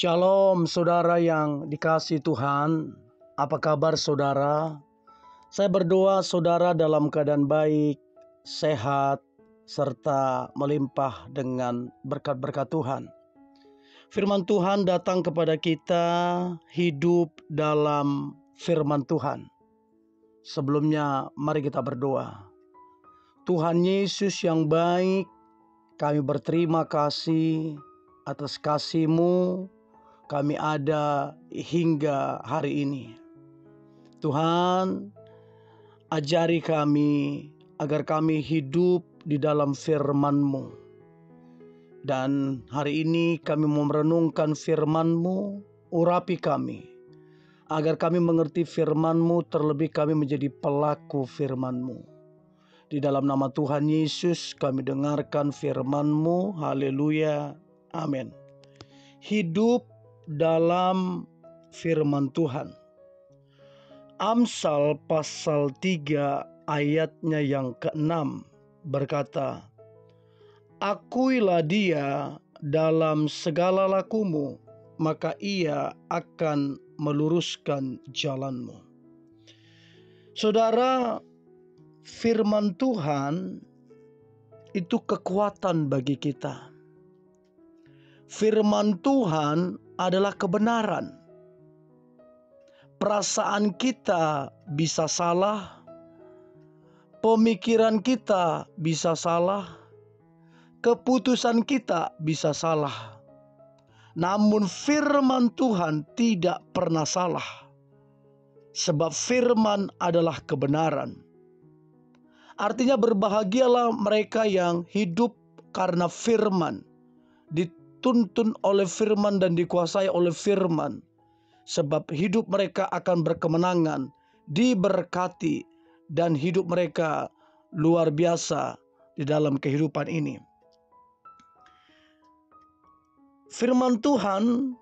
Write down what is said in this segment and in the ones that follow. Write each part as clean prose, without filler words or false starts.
Shalom saudara yang dikasihi Tuhan. Apa kabar saudara? Saya berdoa saudara dalam keadaan baik, sehat, serta melimpah dengan berkat-berkat Tuhan. Firman Tuhan datang kepada kita, hidup dalam firman Tuhan. Sebelumnya mari kita berdoa. Tuhan Yesus yang baik, kami berterima kasih atas kasih-Mu. Kami ada hingga hari ini. Tuhan, ajari kami agar kami hidup di dalam firman-Mu. Dan hari ini kami mau merenungkan firman-Mu, urapi kami. Agar kami mengerti firman-Mu, terlebih kami menjadi pelaku firman-Mu. Di dalam nama Tuhan Yesus kami dengarkan firman-Mu. Haleluya. Amin. Hidup dalam firman Tuhan. Amsal pasal 3 ayatnya yang ke-6 berkata, "Akuilah dia dalam segala lakumu, maka ia akan meluruskan jalanmu." Saudara, firman Tuhan itu kekuatan bagi kita. Firman Tuhan adalah kebenaran. Perasaan kita bisa salah, pemikiran kita bisa salah, keputusan kita bisa salah. Namun firman Tuhan tidak pernah salah. Sebab firman adalah kebenaran. Artinya berbahagialah mereka yang hidup karena firman, dituntun oleh firman dan dikuasai oleh firman. Sebab hidup mereka akan berkemenangan, diberkati, dan hidup mereka luar biasa di dalam kehidupan ini. Firman Tuhan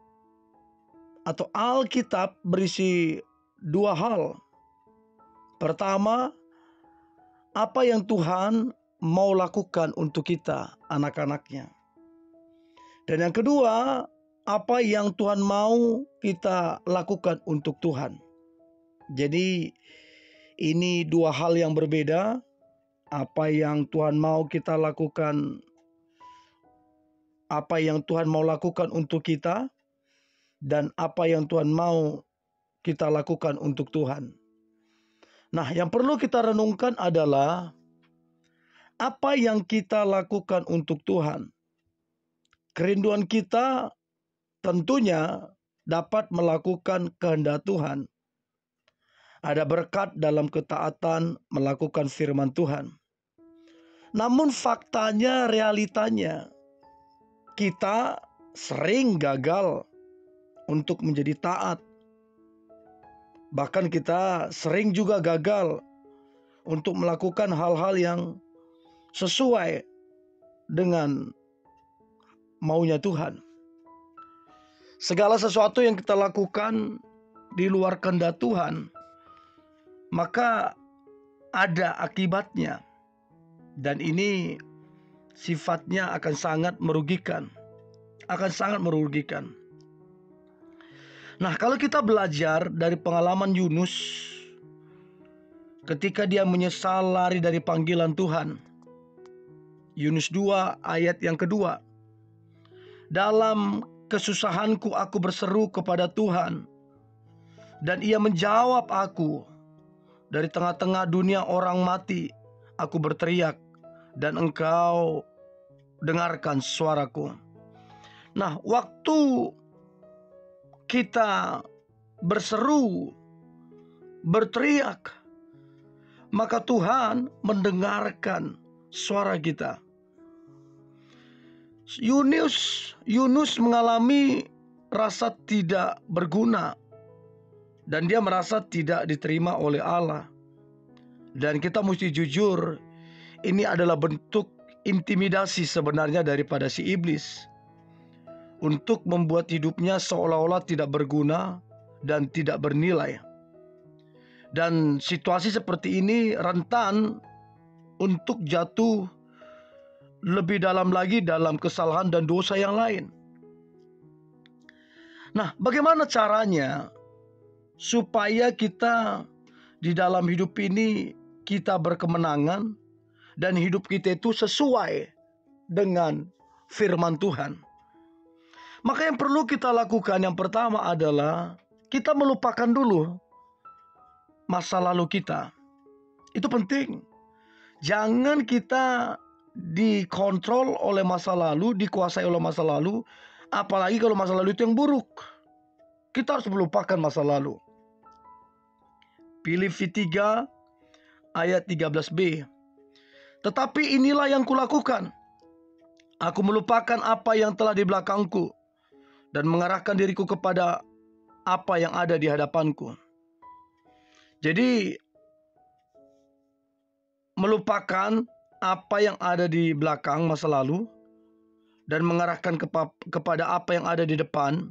atau Alkitab berisi dua hal. Pertama, apa yang Tuhan mau lakukan untuk kita, anak-anaknya. Dan yang kedua, apa yang Tuhan mau kita lakukan untuk Tuhan. Jadi ini dua hal yang berbeda. Apa yang Tuhan mau kita lakukan, apa yang Tuhan mau lakukan untuk kita, dan apa yang Tuhan mau kita lakukan untuk Tuhan. Nah, yang perlu kita renungkan adalah apa yang kita lakukan untuk Tuhan. Kerinduan kita tentunya dapat melakukan kehendak Tuhan. Ada berkat dalam ketaatan melakukan firman Tuhan. Namun faktanya, realitanya, kita sering gagal untuk menjadi taat. Bahkan kita sering juga gagal untuk melakukan hal-hal yang sesuai dengan maunya Tuhan. Segala sesuatu yang kita lakukan di luar kehendak Tuhan, maka ada akibatnya. Dan ini sifatnya akan sangat merugikan. Nah, kalau kita belajar dari pengalaman Yunus ketika dia menyesal lari dari panggilan Tuhan. Yunus 2 ayat yang kedua. "Dalam kesusahanku aku berseru kepada Tuhan, dan Ia menjawab aku. Dari tengah-tengah dunia orang mati, aku berteriak, dan Engkau dengarkan suaraku." Nah, waktu kita berseru, berteriak, maka Tuhan mendengarkan suara kita. Yunus mengalami rasa tidak berguna, dan dia merasa tidak diterima oleh Allah. Dan kita mesti jujur, ini adalah bentuk intimidasi sebenarnya daripada si iblis, untuk membuat hidupnya seolah-olah tidak berguna dan tidak bernilai. Dan situasi seperti ini rentan untuk jatuh lebih dalam lagi dalam kesalahan dan dosa yang lain. Nah, bagaimana caranya supaya kita di dalam hidup ini kita berkemenangan dan hidup kita itu sesuai dengan firman Tuhan? Maka yang perlu kita lakukan yang pertama adalah kita melupakan dulu masa lalu kita. Itu penting. Jangan kita dikontrol oleh masa lalu, dikuasai oleh masa lalu, apalagi kalau masa lalu itu yang buruk. Kita harus melupakan masa lalu. Filipi 3 ayat 13b. Tetapi inilah yang kulakukan. Aku melupakan apa yang telah di belakangku dan mengarahkan diriku kepada apa yang ada di hadapanku. Jadi melupakan apa yang ada di belakang masa lalu dan mengarahkan kepada apa yang ada di depan.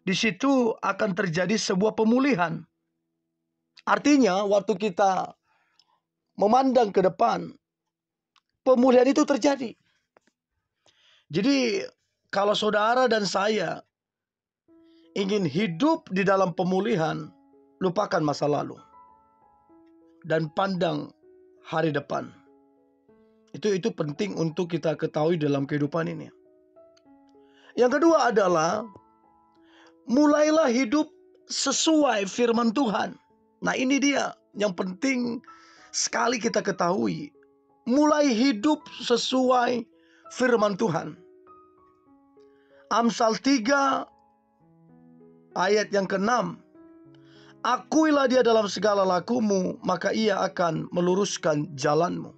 Di situ akan terjadi sebuah pemulihan. Artinya waktu kita memandang ke depan, pemulihan itu terjadi. Jadi kalau saudara dan saya ingin hidup di dalam pemulihan, lupakan masa lalu dan pandang hari depan. Itu penting untuk kita ketahui dalam kehidupan ini. Yang kedua adalah mulailah hidup sesuai firman Tuhan. Nah, ini dia yang penting sekali kita ketahui. Mulai hidup sesuai firman Tuhan. Amsal 3 ayat yang ke-6. Akuilah dia dalam segala lakumu, maka ia akan meluruskan jalanmu.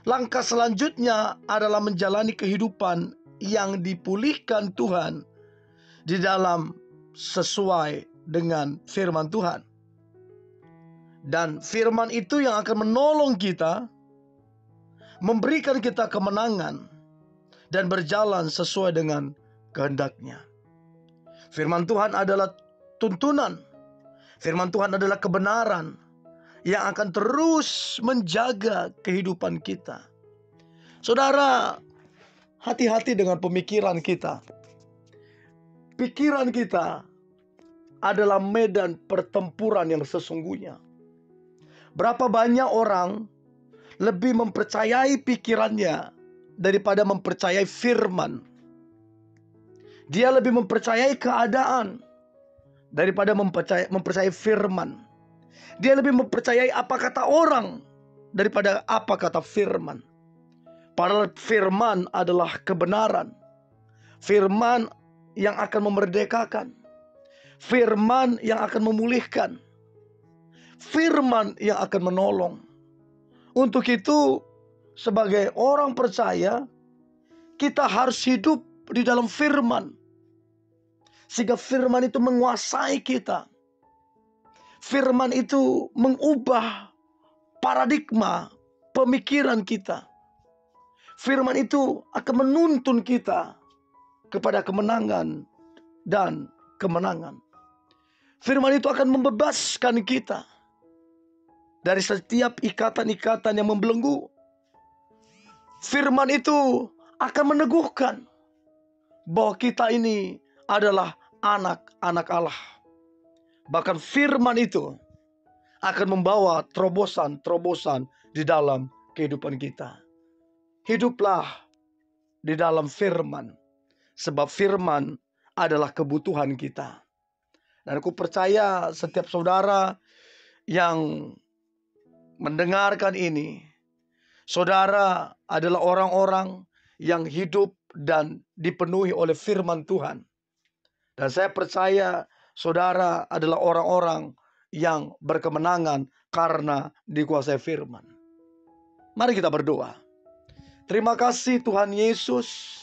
Langkah selanjutnya adalah menjalani kehidupan yang dipulihkan Tuhan di dalam sesuai dengan firman Tuhan. Dan firman itu yang akan menolong kita, memberikan kita kemenangan, dan berjalan sesuai dengan kehendaknya. Firman Tuhan adalah tuntunan. Firman Tuhan adalah kebenaran yang akan terus menjaga kehidupan kita. Saudara, hati-hati dengan pemikiran kita. Pikiran kita adalah medan pertempuran yang sesungguhnya. Berapa banyak orang lebih mempercayai pikirannya daripada mempercayai firman. Dia lebih mempercayai keadaan daripada mempercayai firman. Dia lebih mempercayai apa kata orang daripada apa kata firman. Padahal firman adalah kebenaran. Firman yang akan memerdekakan. Firman yang akan memulihkan. Firman yang akan menolong. Untuk itu, sebagai orang percaya, kita harus hidup di dalam firman. Sehingga firman itu menguasai kita. Firman itu mengubah paradigma pemikiran kita. Firman itu akan menuntun kita kepada kemenangan dan kemenangan. Firman itu akan membebaskan kita dari setiap ikatan-ikatan yang membelenggu. Firman itu akan meneguhkan bahwa kita ini adalah anak-anak Allah. Bahkan firman itu akan membawa terobosan-terobosan di dalam kehidupan kita. Hiduplah di dalam firman, sebab firman adalah kebutuhan kita. Dan aku percaya setiap saudara yang mendengarkan ini, saudara adalah orang-orang yang hidup dan dipenuhi oleh firman Tuhan. Dan saya percaya saudara adalah orang-orang yang berkemenangan karena dikuasai firman. Mari kita berdoa. Terima kasih Tuhan Yesus.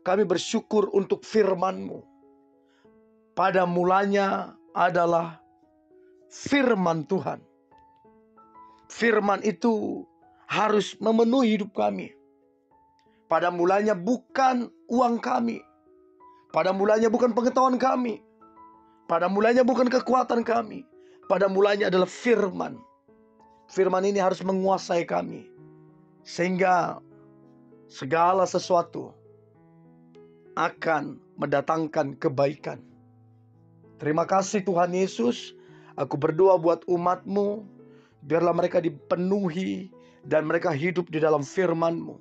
Kami bersyukur untuk firman-Mu. Pada mulanya adalah firman Tuhan. Firman itu harus memenuhi hidup kami. Pada mulanya bukan uang kami. Pada mulanya bukan pengetahuan kami. Pada mulanya bukan kekuatan kami. Pada mulanya adalah firman. Firman ini harus menguasai kami. Sehingga segala sesuatu akan mendatangkan kebaikan. Terima kasih Tuhan Yesus. Aku berdoa buat umat-Mu, biarlah mereka dipenuhi dan mereka hidup di dalam firman-Mu.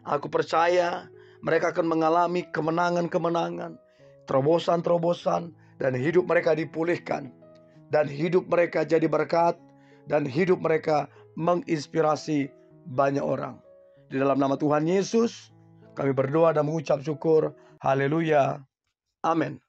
Aku percaya mereka akan mengalami kemenangan-kemenangan, terobosan-terobosan, dan hidup mereka dipulihkan. Dan hidup mereka jadi berkat, dan hidup mereka menginspirasi banyak orang. Di dalam nama Tuhan Yesus, kami berdoa dan mengucap syukur. Haleluya. Amin.